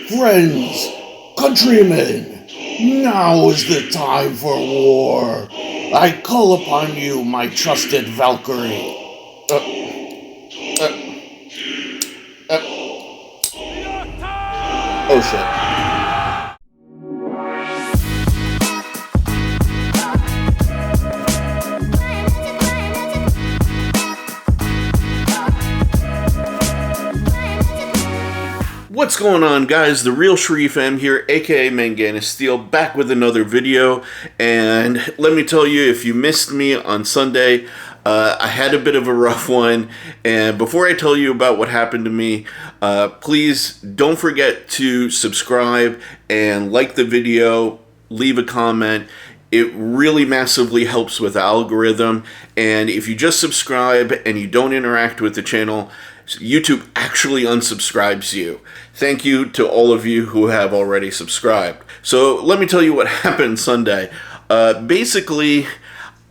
Friends, countrymen, now is the time for war. I call upon you, my trusted Valkyrie. Oh shit. What's going on, guys? The Real Sharif M here, aka Mangana Steel, back with another video. And let me tell you, if you missed me on Sunday, I had a bit of a rough one. And before I tell you about what happened to me, please don't forget to subscribe and like the video, leave a comment. It really massively helps with the algorithm. And if you just subscribe and you don't interact with the channel, YouTube actually unsubscribes you. Thank you to all of you who have already subscribed. So let me tell you what happened Sunday. Basically,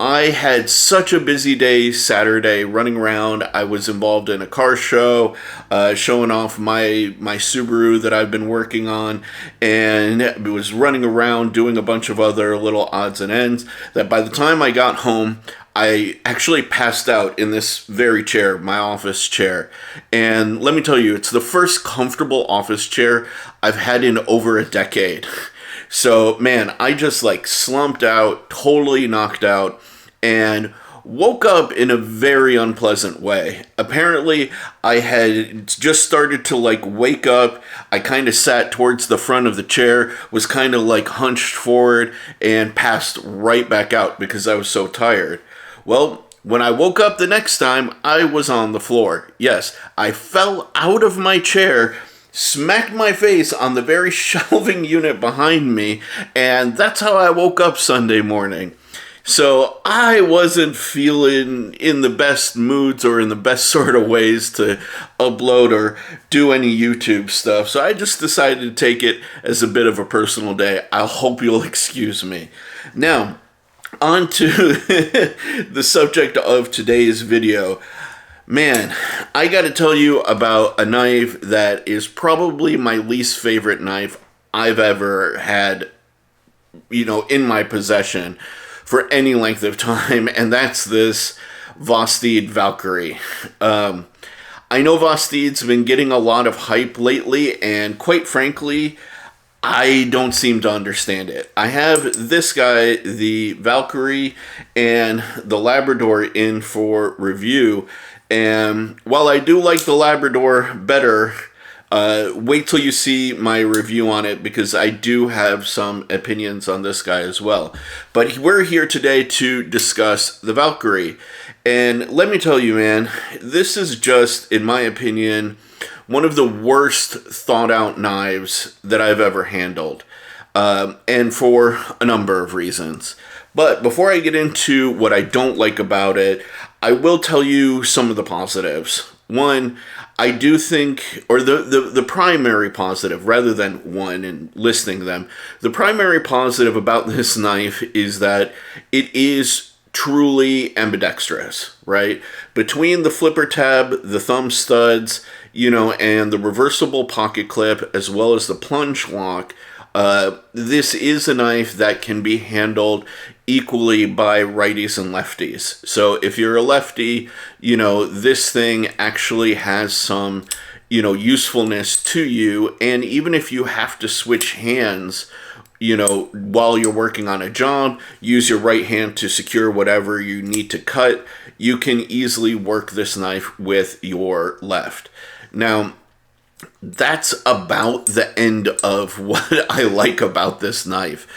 I had such a busy day Saturday running around. I was involved in a car show, showing off my Subaru that I've been working on, and was running around doing a bunch of other little odds and ends that by the time I got home, I actually passed out in this very chair, my office chair. And let me tell you, it's the first comfortable office chair I've had in over a decade. So, man, I just like slumped out, totally knocked out, and woke up in a very unpleasant way. Apparently, I had just started to like wake up. I kind of sat towards the front of the chair, was kind of like hunched forward, and passed right back out because I was so tired. Well, when I woke up the next time, I was on the floor. Yes, I fell out of my chair, smacked my face on the very shelving unit behind me, and that's how I woke up Sunday morning. So I wasn't feeling in the best moods or in the best sort of ways to upload or do any YouTube stuff. So I just decided to take it as a bit of a personal day. I hope you'll excuse me. Now, on to the subject of today's video. Man, I gotta tell you about a knife that is probably my least favorite knife I've ever had, in my possession for any length of time, and that's this Vosteed Valkyrie. I know Vosteed's been getting a lot of hype lately, and quite frankly, I don't seem to understand it. I have this guy, the Valkyrie, and the Labrador in for review. And while I do like the Labrador better, wait till you see my review on it because I do have some opinions on this guy as well. But we're here today to discuss the Valkyrie. And let me tell you, man, this is just, in my opinion, one of the worst thought out knives that I've ever handled, and for a number of reasons. But before I get into what I don't like about it, I will tell you some of the positives. One, I do think, or the primary positive, rather than one and listing them, the primary positive about this knife is that it is truly ambidextrous, right? Between the flipper tab, the thumb studs, and the reversible pocket clip, as well as the plunge lock, this is a knife that can be handled equally by righties and lefties. So if you're a lefty, this thing actually has some, usefulness to you. And even if you have to switch hands, while you're working on a job, use your right hand to secure whatever you need to cut, you can easily work this knife with your left. Now, that's about the end of what I like about this knife,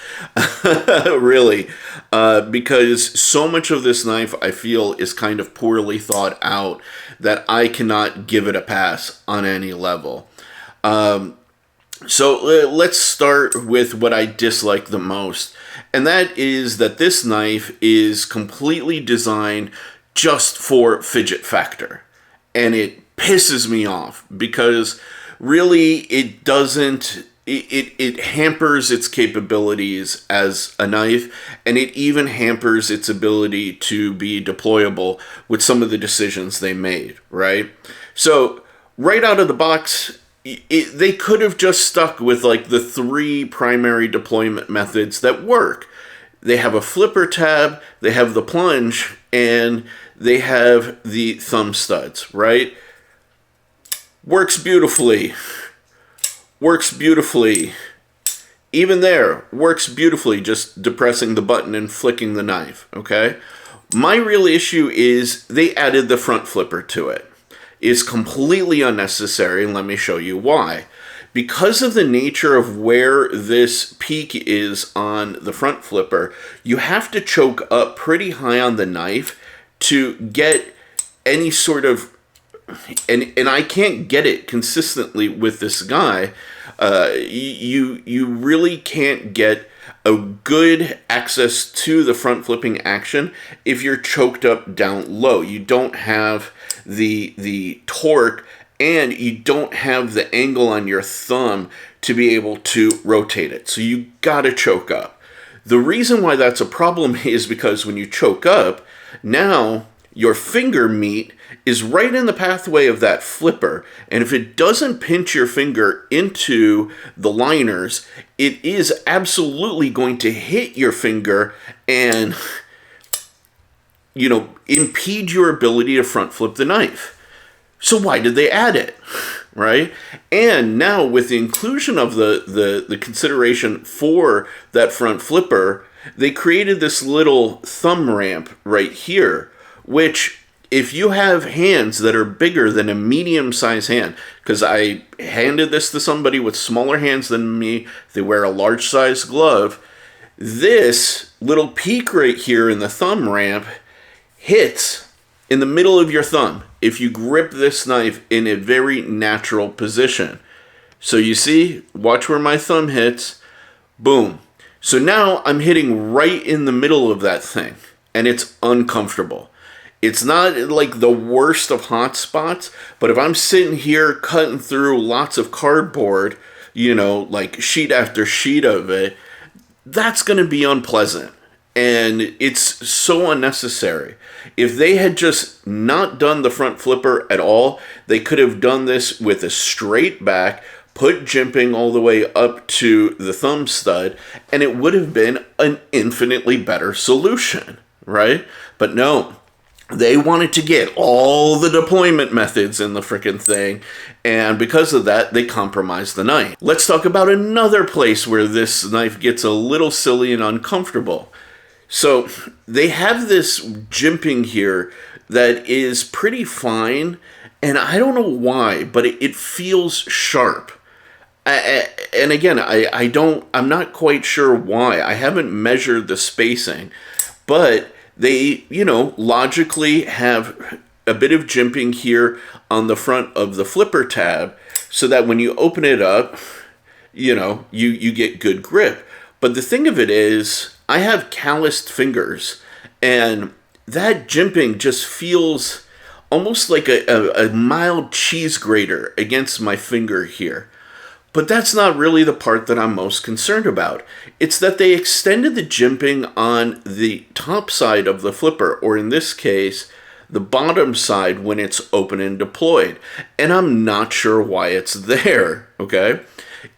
really, because so much of this knife I feel is kind of poorly thought out that I cannot give it a pass on any level. So let's start with what I dislike the most, and that is that this knife is completely designed just for fidget factor, and it pisses me off because really it doesn't, it hampers its capabilities as a knife, and it even hampers its ability to be deployable with some of the decisions they made, right? So right out of the box, they could have just stuck with like the 3 primary deployment methods that work. They have a flipper tab, they have the plunge, and they have the thumb studs, right? Works beautifully. Works beautifully. Even there, works beautifully, just depressing the button and flicking the knife, okay? My real issue is they added the front flipper to it. It's completely unnecessary, and let me show you why. Because of the nature of where this peak is on the front flipper, you have to choke up pretty high on the knife to get any sort of, and I can't get it consistently with this guy. You really can't get a good access to the front flipping action if you're choked up down low. You don't have the torque, and you don't have the angle on your thumb to be able to rotate it. So you gotta choke up. The reason why that's a problem is because when you choke up, now your finger meat is right in the pathway of that flipper, and if it doesn't pinch your finger into the liners, it is absolutely going to hit your finger and, you know, impede your ability to front flip the knife. So why did they add it, right? And now with the inclusion of the consideration for that front flipper, they created this little thumb ramp right here, which if you have hands that are bigger than a medium-sized hand, because I handed this to somebody with smaller hands than me, they wear a large-sized glove, this little peak right here in the thumb ramp hits in the middle of your thumb if you grip this knife in a very natural position. So you see, watch where my thumb hits, boom. So now I'm hitting right in the middle of that thing, and it's uncomfortable. It's not like the worst of hot spots, but if I'm sitting here cutting through lots of cardboard, you know, like sheet after sheet of it, that's going to be unpleasant. And it's so unnecessary. If they had just not done the front flipper at all, they could have done this with a straight back, put jimping all the way up to the thumb stud, and it would have been an infinitely better solution, right? But no, they wanted to get all the deployment methods in the frickin' thing, and because of that, they compromised the knife. Let's talk about another place where this knife gets a little silly and uncomfortable. So they have this jimping here that is pretty fine, and I don't know why, but it feels sharp. And again, I'm not quite sure why. I haven't measured the spacing, but they, you know, logically have a bit of jimping here on the front of the flipper tab so that when you open it up, you know, you get good grip. But the thing of it is, I have calloused fingers, and that jimping just feels almost like a mild cheese grater against my finger here. But that's not really the part that I'm most concerned about. It's that they extended the jimping on the top side of the flipper, or in this case, the bottom side when it's open and deployed. And I'm not sure why it's there, okay?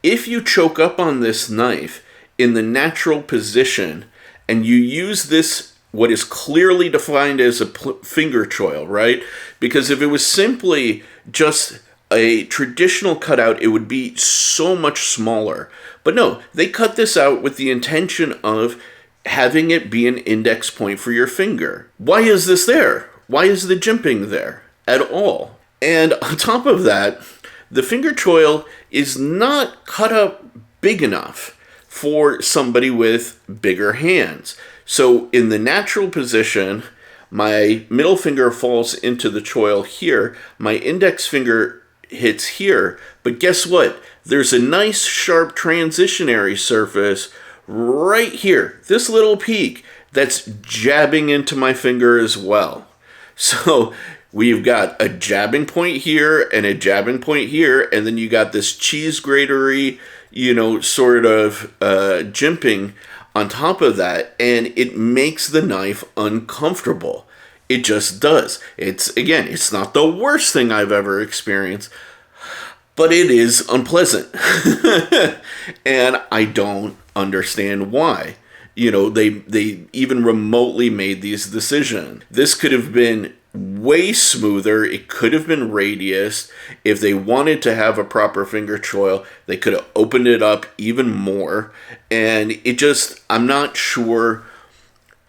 If you choke up on this knife in the natural position, and you use this, what is clearly defined as a finger choil, right? Because if it was simply just a traditional cutout, it would be so much smaller. But no, they cut this out with the intention of having it be an index point for your finger. Why is this there? Why is the jimping there at all? And on top of that, the finger choil is not cut up big enough for somebody with bigger hands. So in the natural position, my middle finger falls into the choil here, my index finger hits here, but guess what? There's a nice sharp transitionary surface right here, this little peak, that's jabbing into my finger as well. So we've got a jabbing point here and a jabbing point here, and then you got this cheese gratery, you know, sort of jimping on top of that, and it makes the knife uncomfortable. It just does. It's, again, it's not the worst thing I've ever experienced, but it is unpleasant. And I don't understand why. You know, they even remotely made these decisions. This could have been way smoother. It could have been radiused. If they wanted to have a proper finger choil, they could have opened it up even more. And it just, I'm not sure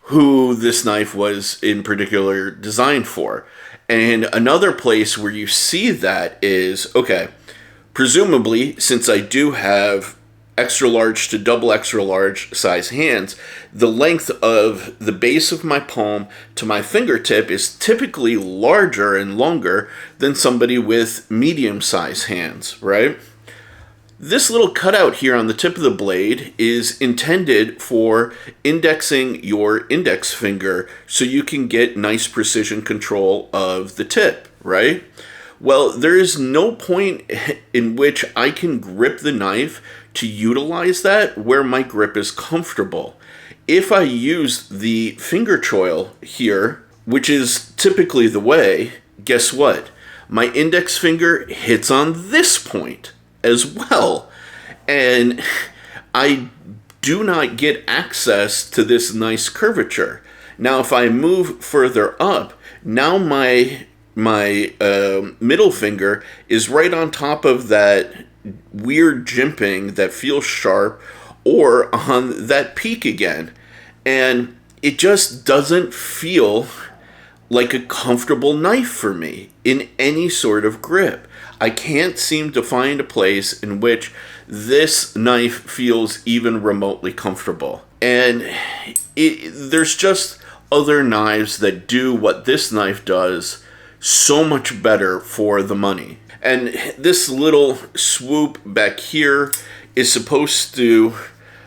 who this knife was in particular designed for. And another place where you see that is, okay, presumably, since I do have extra large to double extra large size hands, the length of the base of my palm to my fingertip is typically larger and longer than somebody with medium size hands, right? This little cutout here on the tip of the blade is intended for indexing your index finger so you can get nice precision control of the tip, right? Well, there is no point in which I can grip the knife to utilize that where my grip is comfortable. If I use the finger choil here, which is typically the way, guess what? My index finger hits on this point as well. And I do not get access to this nice curvature. Now, if I move further up, now my middle finger is right on top of that weird jimping that feels sharp, or on that peak again. And it just doesn't feel like a comfortable knife for me in any sort of grip. I can't seem to find a place in which this knife feels even remotely comfortable. And there's just other knives that do what this knife does so much better for the money. And this little swoop back here is supposed to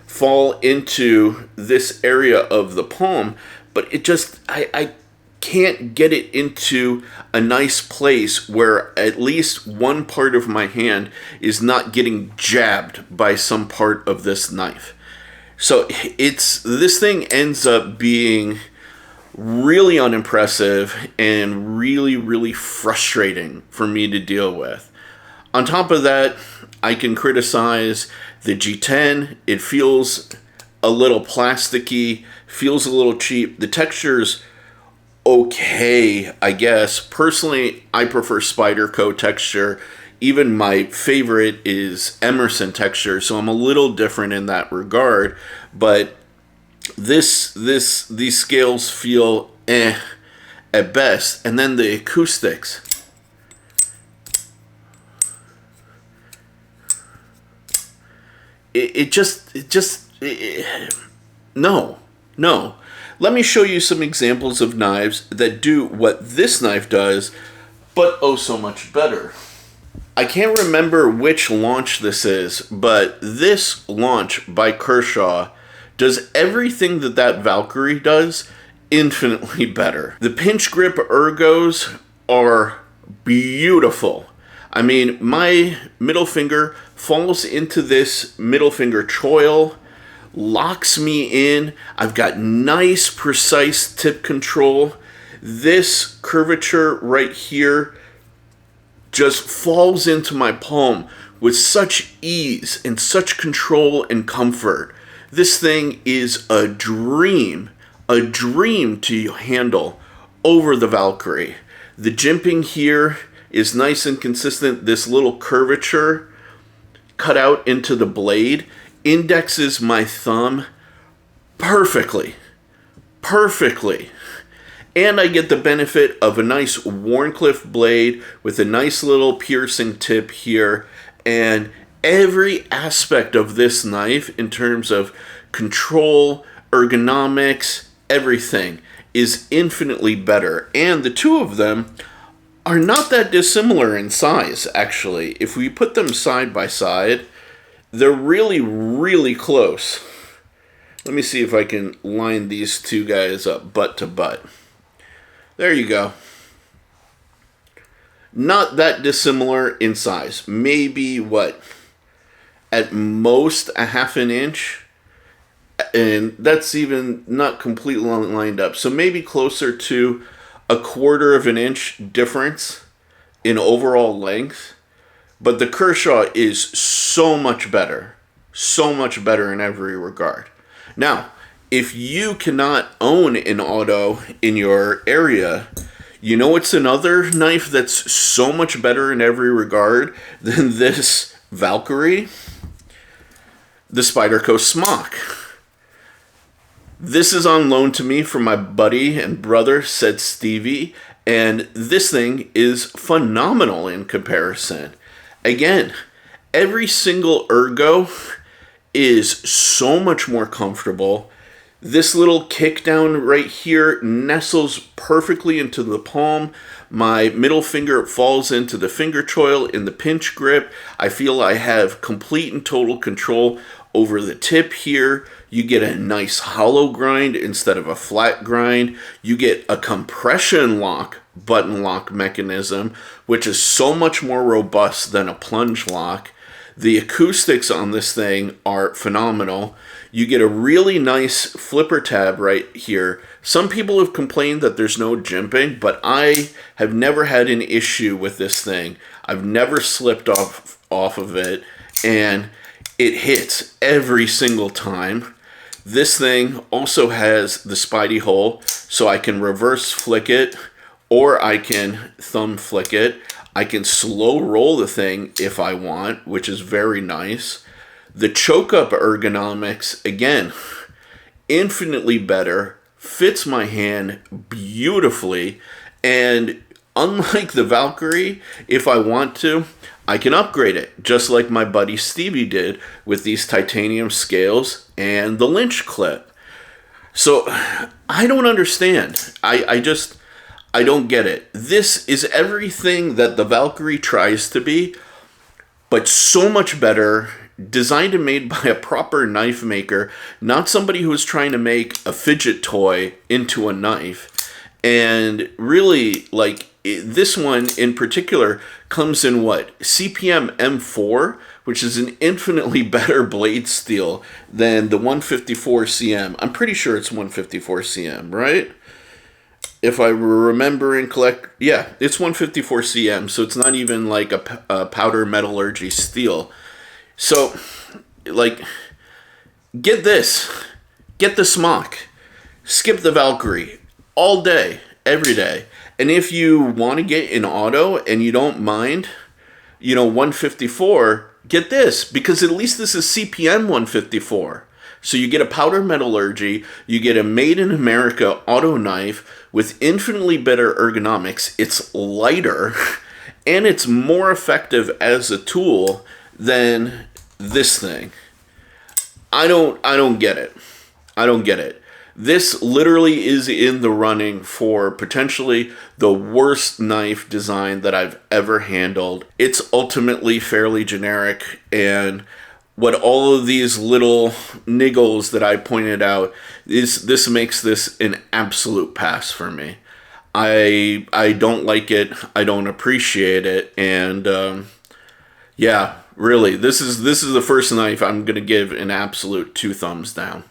fall into this area of the palm, but it just, I can't get it into a nice place where at least one part of my hand is not getting jabbed by some part of this knife. So this thing ends up being really unimpressive and really, really frustrating for me to deal with. On top of that, I can criticize the G10. It feels a little plasticky, feels a little cheap. The texture's okay, I guess. Personally, I prefer Spyderco texture. Even my favorite is Emerson texture, so I'm a little different in that regard. But these scales feel at best. And then the acoustics. No. Let me show you some examples of knives that do what this knife does, but oh so much better. I can't remember which launch this is, but this launch by Kershaw does everything that Valkyrie does infinitely better. The pinch grip ergos are beautiful. I mean, my middle finger falls into this middle finger choil, locks me in. I've got nice, precise tip control. This curvature right here just falls into my palm with such ease and such control and comfort. This thing is a dream to handle over the Valkyrie. The jimping here is nice and consistent. This little curvature cut out into the blade indexes my thumb perfectly. And I get the benefit of a nice Wharncliffe blade with a nice little piercing tip here. And every aspect of this knife in terms of control, ergonomics, everything is infinitely better. And the two of them are not that dissimilar in size, actually. If we put them side by side, they're really, really close. Let me see if I can line these two guys up butt to butt. There you go. Not that dissimilar in size. Maybe, what, at most a half an inch? And that's even not completely lined up. So maybe closer to a quarter of an inch difference in overall length. But the Kershaw is so much better in every regard. Now, if you cannot own an auto in your area, you know what's another knife that's so much better in every regard than this Valkyrie? The Spyderco Smock. This is on loan to me from my buddy and brother, said Stevie, and this thing is phenomenal in comparison. Again, every single ergo is so much more comfortable. This little kick down right here nestles perfectly into the palm. My middle finger falls into the finger choil in the pinch grip. I feel I have complete and total control over the tip here. You get a nice hollow grind instead of a flat grind. You get a compression lock, button lock mechanism, which is so much more robust than a plunge lock. The acoustics on this thing are phenomenal. You get a really nice flipper tab right here. Some people have complained that there's no jimping, but I have never had an issue with this thing. I've never slipped off of it, and it hits every single time. This thing also has the Spidey hole, so I can reverse flick it, or I can thumb flick it. I can slow roll the thing if I want, which is very nice. The choke-up ergonomics, again, infinitely better, fits my hand beautifully, and unlike the Valkyrie, if I want to, I can upgrade it, just like my buddy Stevie did with these titanium scales and the Lynch clip. So, I don't understand. I don't get it. This is everything that the Valkyrie tries to be, but so much better, designed and made by a proper knife maker, not somebody who's trying to make a fidget toy into a knife. And really, like, this one in particular comes in what? CPM M4, which is an infinitely better blade steel than the 154 CM. I'm pretty sure it's 154 CM, right? If I remember yeah, it's 154 CM, so it's not even like a powder metallurgy steel. So, like, get this. Get the Smock. Skip the Valkyrie. All day, every day. And if you want to get an auto and you don't mind, 154, get this. Because at least this is CPM 154. So you get a powder metallurgy, you get a made in America auto knife with infinitely better ergonomics. It's lighter, and it's more effective as a tool than this thing. I don't get it. I don't get it. This literally is in the running for potentially the worst knife design that I've ever handled. It's ultimately fairly generic, and what all of these little niggles that I pointed out is, this makes this an absolute pass for me. I don't like it. I don't appreciate it, and yeah, really, this is the first knife I'm gonna give an absolute 2 thumbs down.